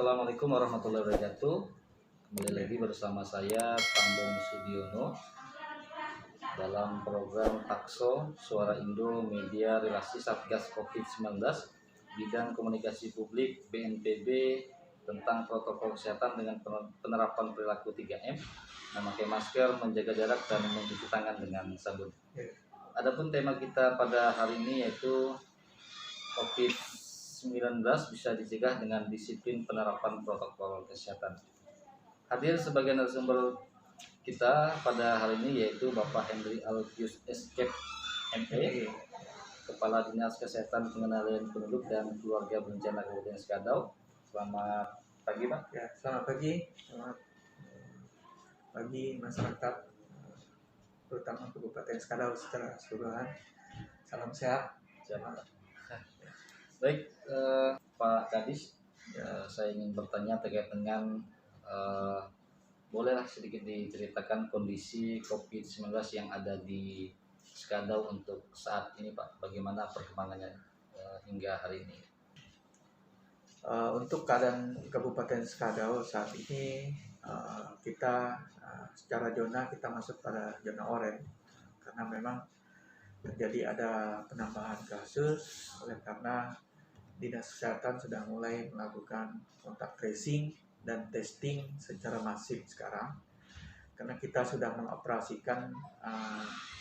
Assalamualaikum warahmatullahi wabarakatuh. Kembali lagi bersama saya Tambong Sudiono dalam program Takso Suara Indo Media Relasi Satgas COVID-19 bidang komunikasi publik BNPB tentang protokol kesehatan dengan penerapan perilaku 3M, memakai masker, menjaga jarak, dan mencuci tangan dengan sabun. Adapun tema kita pada hari ini yaitu COVID-19 bisa dicegah dengan disiplin penerapan protokol kesehatan. Hadir sebagai narasumber kita pada hari ini yaitu Bapak Henry Alfius Escape ME, Kepala Dinas Kesehatan Pengendalian Penduduk dan Keluarga Berencana Kabupaten Skadau. Selamat pagi, Pak. Ya, selamat pagi. Selamat pagi masyarakat, terutama Kabupaten Skadau secara keseluruhan. Salam sehat. Siapa? Baik, Pak Kadis, saya ingin bertanya terkait dengan bolehlah sedikit diceritakan kondisi COVID-19 yang ada di Skadau untuk saat ini, Pak. Bagaimana perkembangannya hingga hari ini? Untuk keadaan Kabupaten Skadau saat ini, kita secara zona kita masuk pada zona oranye karena memang terjadi ada penambahan kasus oleh karena Dinas Kesehatan sudah mulai melakukan kontak tracing dan testing secara masif sekarang, karena kita sudah mengoperasikan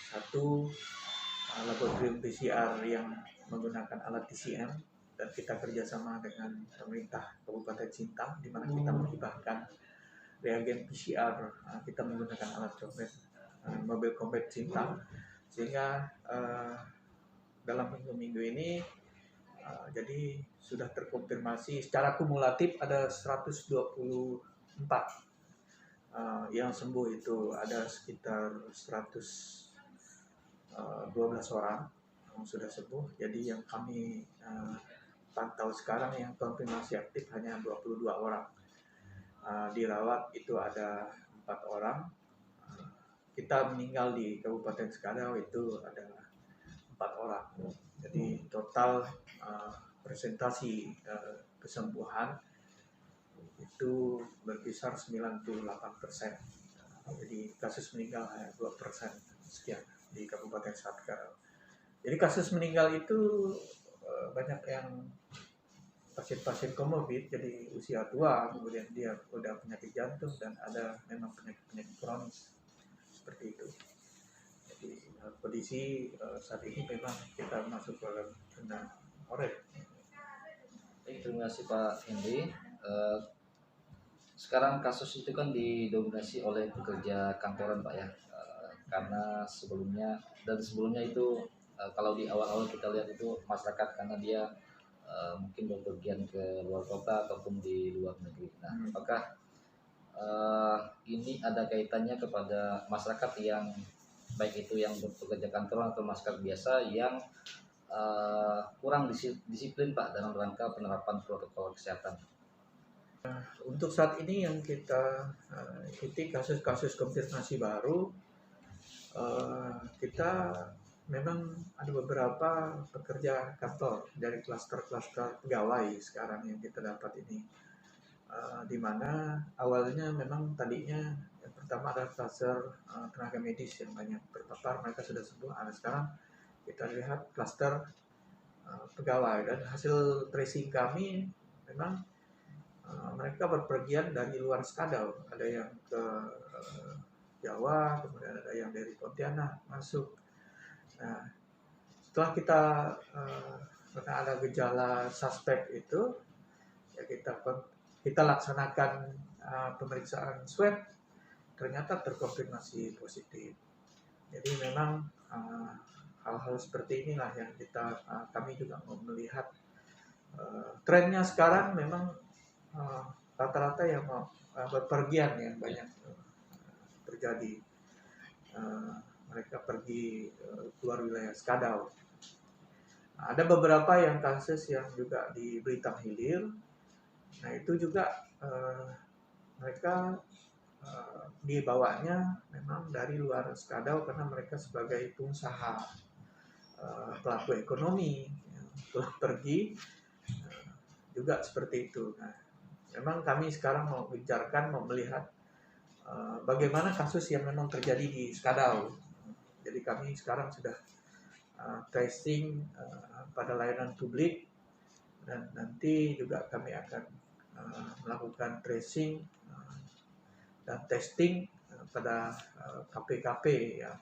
satu laboratorium PCR yang menggunakan alat TCM, dan kita kerjasama dengan pemerintah Kabupaten Sintang, di mana kita menghibahkan reagen PCR. Kita menggunakan alat combat, mobil combat Sintang, sehingga dalam minggu-minggu ini jadi sudah terkonfirmasi secara kumulatif ada 124 yang sembuh. Itu ada sekitar 112 orang yang sudah sembuh. Jadi yang kami pantau sekarang yang konfirmasi aktif hanya 22 orang. Dirawat itu ada 4 orang. Kita meninggal di Kabupaten Skadau itu ada 4 orang. Jadi total presentasi kesembuhan itu berkisar 98%. Jadi kasus meninggal hanya 2% sekian di Kabupaten Skadau. Jadi kasus meninggal itu banyak yang pasien-pasien komorbid, jadi usia tua, kemudian dia udah penyakit jantung dan ada memang penyakit kronis seperti itu. Jadi kondisi saat ini memang kita masuk ke zona oranye. Terima kasih Pak Henry. Sekarang kasus itu kan didominasi oleh pekerja kantoran, Pak, ya. Karena sebelumnya itu kalau di awal-awal kita lihat itu masyarakat karena dia mungkin bepergian ke luar kota ataupun di luar negeri. Nah, apakah ini ada kaitannya kepada masyarakat yang baik itu yang bekerja kantoran atau masyarakat biasa yang kurang disiplin, Pak, dalam rangka penerapan protokol kesehatan? Untuk saat ini yang kita ikuti kasus-kasus konfirmasi baru, kita memang ada beberapa pekerja kantor dari klaster-klaster pegawai sekarang yang kita dapat ini, di mana awalnya memang tadinya yang pertama ada klaster tenaga medis yang banyak terpapar, mereka sudah sembuh. Sekarang kita lihat klaster pegawai, dan hasil tracing kami memang mereka berpergian dari luar Skadau, ada yang ke Jawa, kemudian ada yang dari Pontianak masuk. Nah, setelah karena ada gejala suspek itu, ya kita laksanakan pemeriksaan swab, ternyata terkonfirmasi positif. Jadi memang hal-hal seperti inilah yang kami juga mau melihat trennya sekarang. Memang rata-rata yang berpergian yang banyak terjadi, mereka pergi keluar wilayah Skadau. Ada beberapa yang kasus yang juga di Blitar Hilir. Nah, itu juga mereka dibawanya memang dari luar Skadau karena mereka sebagai pengusaha, pelaku ekonomi, telah pergi juga seperti itu. Nah, memang kami sekarang mau gencarkan, mau melihat bagaimana kasus yang memang terjadi di Skadau. Jadi kami sekarang sudah tracing pada layanan publik, dan nanti juga kami akan melakukan tracing dan testing pada KP-KP yang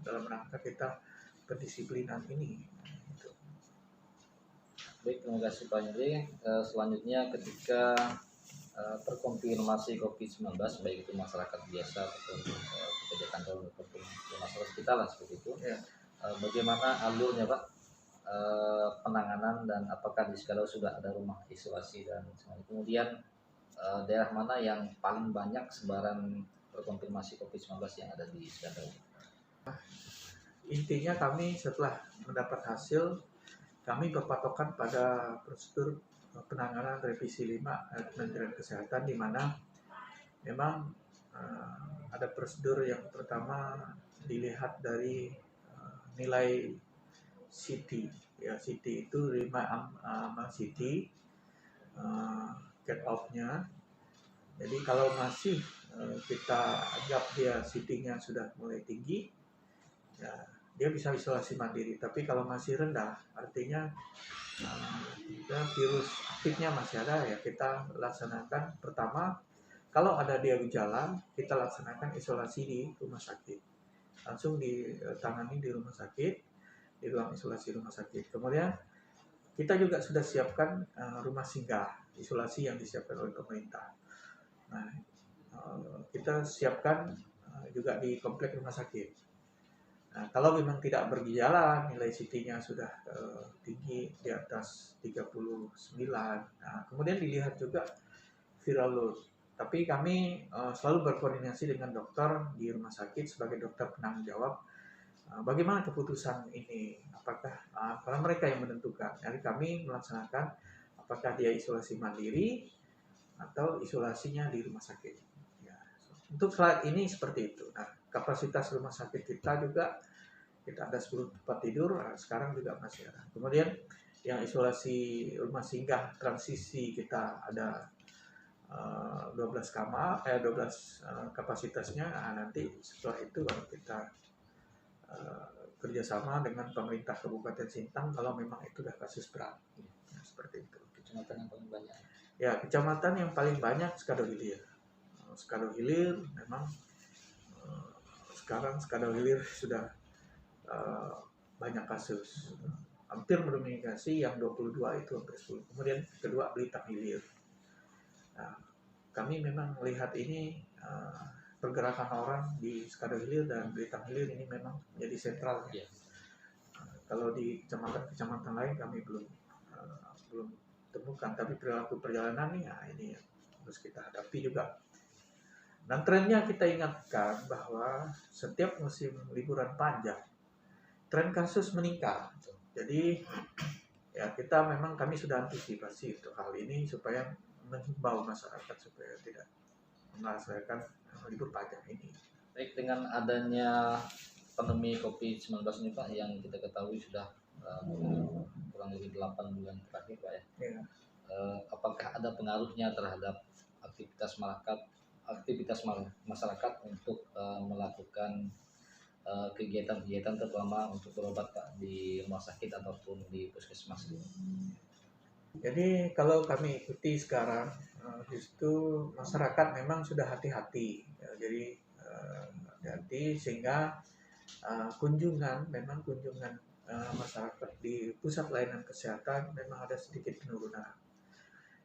dalam rangka kita pendisiplinan ini. Gitu. Baik, terima kasih Pak Henry. Selanjutnya ketika terkonfirmasi COVID-19, baik itu masyarakat biasa ataupun pekerja kantor ataupun masyarakat kita lah seperti itu. Ya. Bagaimana alurnya Pak penanganan, dan apakah di Skadau sudah ada rumah isolasi dan sebagainya. Kemudian daerah mana yang paling banyak sebaran terkonfirmasi COVID-19 yang ada di Skadau? Intinya kami setelah mendapat hasil, kami berpatokan pada prosedur penanganan revisi 5 Kementerian Kesehatan, di mana memang ada prosedur yang pertama dilihat dari nilai CT. Ya, CT itu 5 CT cut off-nya. Jadi kalau masih kita anggap dia CT-nya sudah mulai tinggi, ya dia bisa isolasi mandiri. Tapi kalau masih rendah, artinya virus aktifnya masih ada, ya kita laksanakan pertama, kalau ada dia gejala, kita laksanakan isolasi di rumah sakit. Langsung ditangani di rumah sakit, di ruang isolasi rumah sakit. Kemudian kita juga sudah siapkan rumah singgah, isolasi yang disiapkan oleh pemerintah. Nah, kita siapkan juga di komplek rumah sakit. Nah, kalau memang tidak bergejala, nilai CT-nya sudah tinggi di atas 39, nah, kemudian dilihat juga viral load. Tapi kami selalu berkoordinasi dengan dokter di rumah sakit sebagai dokter penanggung jawab. Bagaimana keputusan ini? Apakah karena mereka yang menentukan. Jadi kami melaksanakan apakah dia isolasi mandiri atau isolasinya di rumah sakit. Ya. Untuk saat ini seperti itu. Nah, kapasitas rumah sakit kita juga, kita ada 10 tempat tidur, sekarang juga masih ada. Kemudian yang isolasi rumah singgah transisi kita ada 12 kamar, 12 kapasitasnya. Nah, nanti setelah itu baru kita kerjasama dengan pemerintah Kabupaten Sintang kalau memang itu sudah kasus berat. Nah, seperti itu. Kecamatan yang paling banyak? Ya, kecamatan yang paling banyak Skadau Hilir. Skadau Hilir memang sekarang Skadau Hilir sudah banyak kasus. Hampir mendominasi, yang 22 itu hampir 10. Kemudian kedua Blitar Hilir. Nah, kami memang melihat ini pergerakan orang di Skadau Hilir dan Blitar Hilir ini memang menjadi sentralnya. Yeah. Kalau di kecamatan lain kami belum temukan, tapi perilaku perjalanan ini harus kita hadapi juga. Dan trennya kita ingatkan bahwa setiap musim liburan panjang, tren kasus meningkat. Jadi ya kami sudah antisipasi untuk hal ini supaya menghimbau masyarakat supaya tidak melaksanakan libur panjang ini. Baik, dengan adanya pandemi COVID-19 ini Pak, yang kita ketahui sudah kurang lebih 8 bulan terakhir Pak ya. Ya. Apakah ada pengaruhnya terhadap aktivitas masyarakat untuk melakukan kegiatan-kegiatan, terutama untuk berobat Pak di rumah sakit ataupun di puskesmas? Jadi kalau kami ikuti sekarang, justru masyarakat memang sudah hati-hati. Ya, jadi hati-hati sehingga kunjungan masyarakat di pusat layanan kesehatan memang ada sedikit penurunan.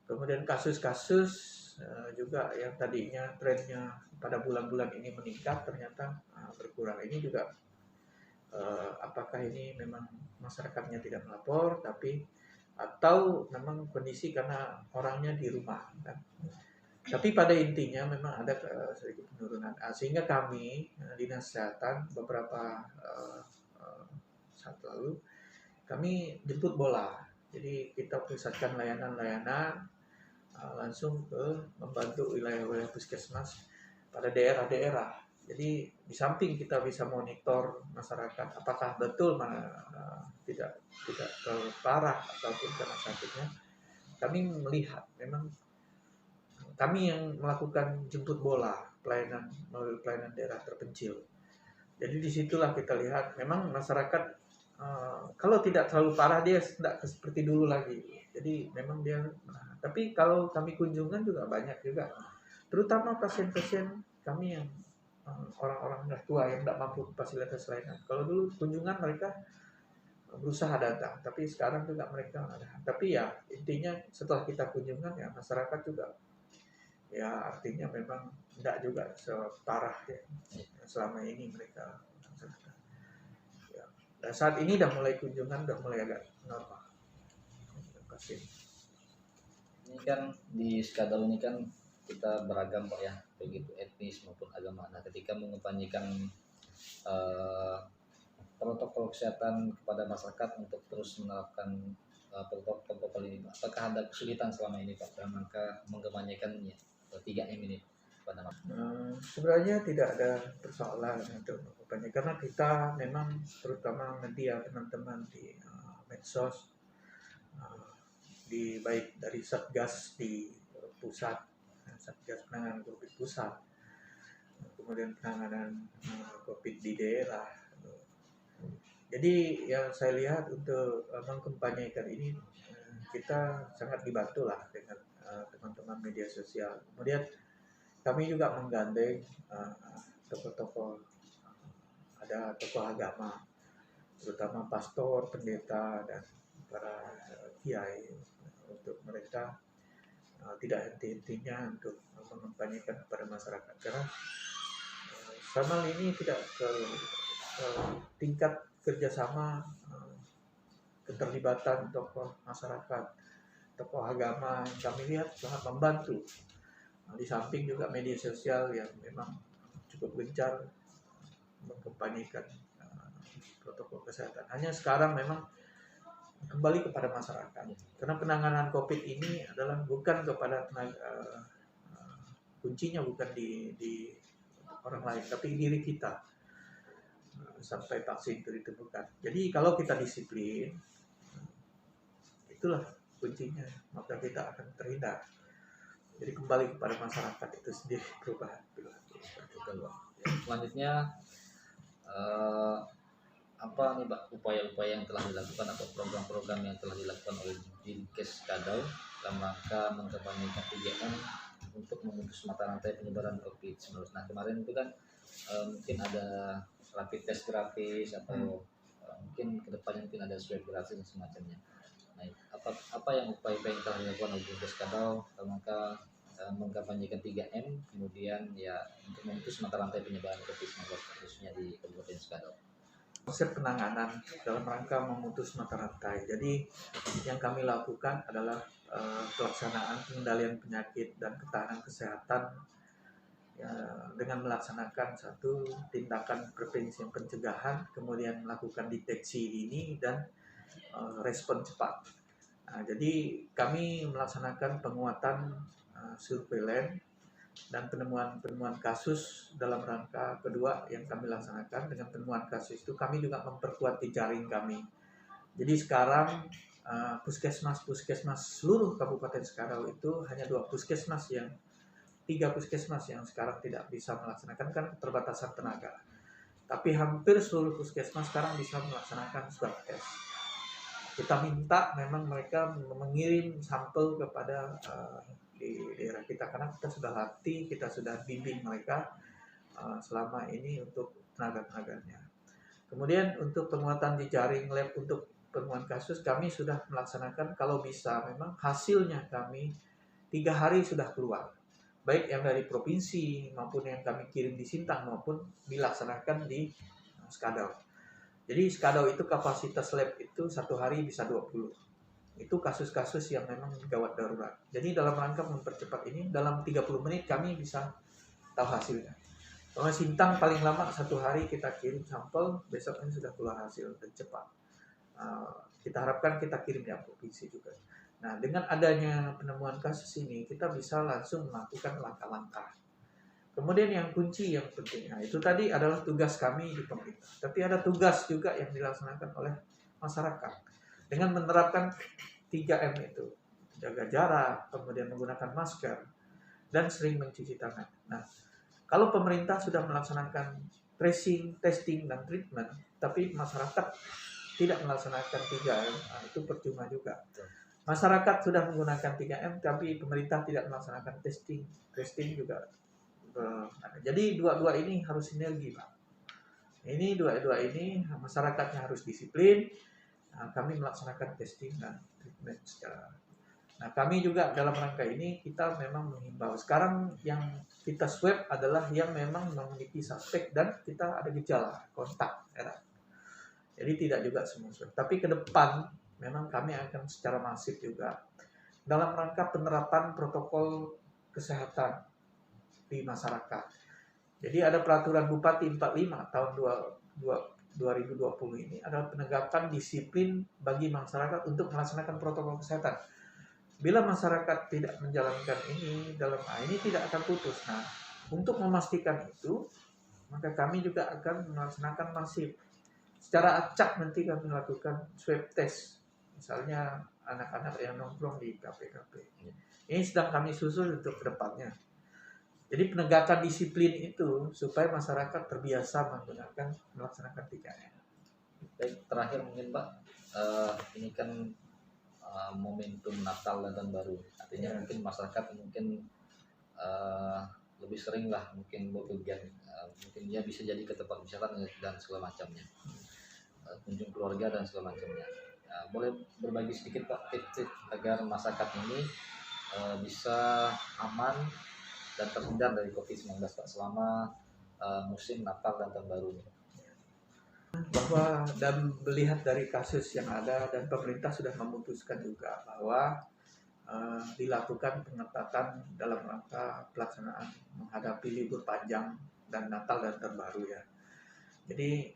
Kemudian kasus-kasus juga yang tadinya trennya pada bulan-bulan ini meningkat ternyata berkurang. Ini juga apakah ini memang masyarakatnya tidak melapor, atau memang kondisi karena orangnya di rumah kan. Tapi pada intinya memang ada sedikit penurunan. Sehingga kami Dinas Kesehatan beberapa saat lalu kami jemput bola. Jadi kita pusatkan layanan-layanan langsung ke membantu wilayah-wilayah puskesmas pada daerah-daerah. Jadi di samping kita bisa monitor masyarakat apakah betul tidak terlalu parah ataupun karena sakitnya, kami melihat memang kami yang melakukan jemput bola pelayanan melalui pelayanan daerah terpencil. Jadi disitulah kita lihat memang masyarakat kalau tidak terlalu parah dia tidak seperti dulu lagi. Jadi memang dia, tapi kalau kami kunjungan juga banyak juga, terutama pasien-pasien kami yang orang-orang sudah tua yang tidak mampu fasilitas layanan. Kalau dulu kunjungan mereka berusaha datang, tapi sekarang juga mereka ada. Tapi ya intinya setelah kita kunjungan ya masyarakat juga ya artinya memang tidak juga separah ya selama ini mereka. Ya. Dan saat ini udah mulai kunjungan udah mulai agak normal. Kasih. Ini kan di Skadal ini kan kita beragam Pak ya, begitu etnis maupun agama. Nah ketika mengempanyekan protokol kesehatan kepada masyarakat untuk terus menerapkan protokol ini, apakah ada kesulitan selama ini Pak dalam rangka mengempanyekannya 3M ini pada masyarakat? Sebenarnya tidak ada persoalan untuk melakukannya karena kita memang terutama media teman-teman di medsos, di baik dari Satgas di pusat, Satgas penanganan COVID pusat, kemudian penanganan COVID di daerah. Jadi yang saya lihat untuk mengkampanyekan ini kita sangat dibantu lah dengan teman-teman media sosial. Kemudian kami juga menggandeng tokoh-tokoh, ada tokoh agama, terutama pastor, pendeta, dan para kiai untuk mereka tidak henti-hentinya untuk mengempanyekan kepada masyarakat karena sama ini tidak tingkat kerjasama keterlibatan tokoh masyarakat, tokoh agama yang kami lihat sangat membantu. Di samping juga media sosial yang memang cukup gencar mengkampanyekan protokol kesehatan. Hanya sekarang memang kembali kepada masyarakat. Karena penanganan COVID ini adalah bukan kepada kuncinya bukan di orang lain, tapi diri kita sampai vaksin itu ditemukan. Jadi kalau kita disiplin, itulah kuncinya, maka kita akan terhindar. Jadi kembali kepada masyarakat itu sendiri perubahan perilaku. Ya, selanjutnya apa nih Pak upaya-upaya yang telah dilakukan atau program-program yang telah dilakukan oleh Dinkes Skadal dalam rangka mengkampanyekan 3M untuk memutus mata rantai penyebaran COVID-19. Nah kemarin itu kan mungkin ada rapid test gratis atau mungkin kedepannya mungkin ada swab gratis dan semacamnya. Nah apa yang upaya-upaya yang telah dilakukan oleh Dinkes Skadal dalam rangka mengkampanyekan 3M kemudian ya untuk memutus mata rantai penyebaran COVID-19 khususnya di Kabupaten Skadal? Konsep penanganan dalam rangka memutus mata rantai. Jadi yang kami lakukan adalah pelaksanaan pengendalian penyakit dan ketahanan kesehatan ya, dengan melaksanakan satu tindakan prevensi pencegahan, kemudian melakukan deteksi dini dan respon cepat. Nah, jadi kami melaksanakan penguatan surveillance dan penemuan kasus dalam rangka kedua yang kami laksanakan. Dengan penemuan kasus itu kami juga memperkuat jejaring kami. Jadi sekarang puskesmas seluruh Kabupaten Skadal itu hanya 2 puskesmas yang 3 puskesmas yang sekarang tidak bisa melaksanakan kan keterbatasan tenaga. Tapi hampir seluruh puskesmas sekarang bisa melaksanakan swab test. Kita minta memang mereka mengirim sampel kepada di daerah kita karena kita sudah latih, kita sudah bimbing mereka selama ini untuk tenaga-tenaganya. Kemudian untuk penguatan jejaring lab untuk penemuan kasus kami sudah melaksanakan kalau bisa memang hasilnya kami 3 hari sudah keluar. Baik yang dari provinsi maupun yang kami kirim di Sintang maupun dilaksanakan di Skadal. Jadi Skadal itu kapasitas lab itu 1 hari bisa 20. Itu kasus-kasus yang memang gawat darurat. Jadi dalam rangka mempercepat ini dalam 30 menit kami bisa tahu hasilnya. Kalau Sintang paling lama 1 hari kita kirim sampel, besok ini sudah keluar hasil dan cepat. Kita harapkan kita kirim di provinsi juga. Nah dengan adanya penemuan kasus ini kita bisa langsung melakukan langkah-langkah. Kemudian yang kunci yang penting, nah itu tadi adalah tugas kami di pemerintah. Tapi ada tugas juga yang dilaksanakan oleh masyarakat dengan menerapkan 3M itu, jaga jarak, kemudian menggunakan masker, dan sering mencuci tangan. Nah, kalau pemerintah sudah melaksanakan tracing, testing, dan treatment, tapi masyarakat tidak melaksanakan 3M, nah itu percuma juga. Masyarakat sudah menggunakan 3M, tapi pemerintah tidak melaksanakan testing juga. Jadi dua-dua ini harus sinergi, Pak. Ini dua-dua ini masyarakatnya harus disiplin. Nah, kami melaksanakan testing dan treatment secara. Nah, kami juga dalam rangka ini kita memang menghimbau. Sekarang yang kita swab adalah yang memang memiliki suspek dan kita ada gejala kontak erat. Jadi tidak juga semua swab. Tapi ke depan memang kami akan secara masif juga dalam rangka penerapan protokol kesehatan di masyarakat. Jadi ada peraturan Bupati 45 tahun 2020 ini adalah penegakan disiplin bagi masyarakat untuk melaksanakan protokol kesehatan. Bila masyarakat tidak menjalankan ini ini tidak akan putus. Nah, untuk memastikan itu, maka kami juga akan melaksanakan masif. Secara acak nanti kami melakukan swab test. Misalnya anak-anak yang nongkrong di kafe-kafe. Ini sedang kami susun untuk kedepannya. Jadi penegakan disiplin itu supaya masyarakat terbiasa melaksanakan 3M. Baik, terakhir mungkin Pak, ini kan momentum Natal dan Tahun Baru. Artinya mungkin masyarakat lebih sering lah mungkin bepergian, mungkin dia bisa jadi ke tempat wisata dan segala macamnya, kunjung keluarga dan segala macamnya. Boleh berbagi sedikit Pak tips agar masyarakat ini bisa aman dan terhindar dari COVID-19 Pak selama musim Natal dan Tahun Baru ini. Bahwa dan melihat dari kasus yang ada dan pemerintah sudah memutuskan juga bahwa dilakukan pengetatan dalam rangka pelaksanaan menghadapi libur panjang dan Natal dan Tahun Baru ya. Jadi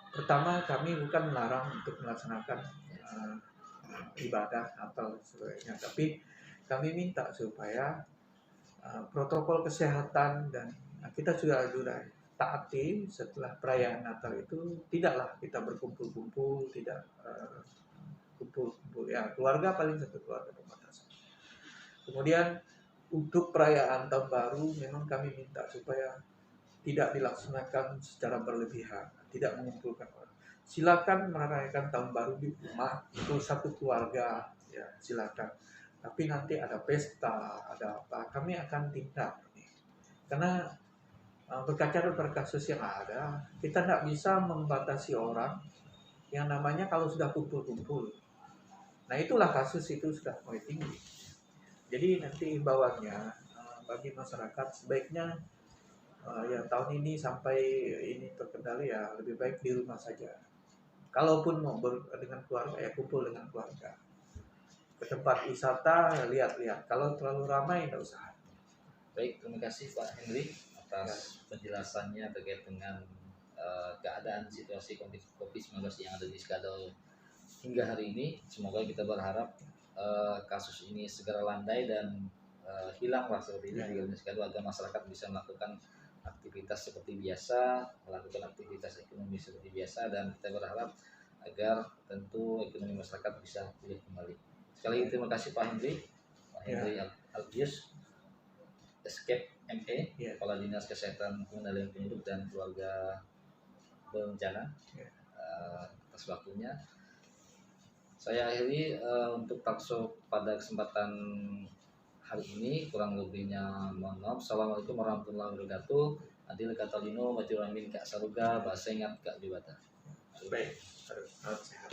pertama kami bukan melarang untuk melaksanakan ibadah atau sebagainya, tapi kami minta supaya protokol kesehatan dan kita sudah taati setelah perayaan Natal itu tidaklah kita berkumpul-kumpul, tidak kumpul-kumpul ya, keluarga paling satu keluarga pembatasan. Kemudian untuk perayaan Tahun Baru memang kami minta supaya tidak dilaksanakan secara berlebihan, tidak mengumpulkan orang. Silakan merayakan Tahun Baru di rumah itu satu keluarga ya, silakan. Tapi nanti ada pesta, ada apa, kami akan tindak ini. Karena berkaca dari kasus yang ada, kita tidak bisa membatasi orang yang namanya kalau sudah kumpul-kumpul. Nah itulah kasus itu sudah mulai tinggi. Jadi nanti imbauannya bagi masyarakat sebaiknya ya tahun ini sampai ini terkendali ya lebih baik di rumah saja. Kalaupun mau dengan keluarga ya kumpul dengan keluarga. Ke tempat wisata ya lihat-lihat. Kalau terlalu ramai tidak usah. Baik, terima kasih Pak Henry atas penjelasannya terkait dengan keadaan situasi COVID-19 yang ada di Skadal hingga hari ini. Semoga kita berharap kasus ini segera landai dan hilanglah seperti ini di Skadal agar masyarakat bisa melakukan aktivitas seperti biasa, melakukan aktivitas ekonomi seperti biasa, dan kita berharap agar tentu ekonomi masyarakat bisa pulih kembali. Sekali lagi terima kasih Pak Henry Albius, Escape ME, Kepala Dinas Kesehatan Pengendalian Penduduk dan Keluarga Berencana, atas waktunya. Saya akhiri untuk talkshow pada kesempatan hari ini, kurang lebihnya mohon maaf. Assalamualaikum warahmatullahi wabarakatuh. Adil Katalino, Majuramin Kak Saruga, Bahasa Ingat Kak Dibata. Baik, harus sehat.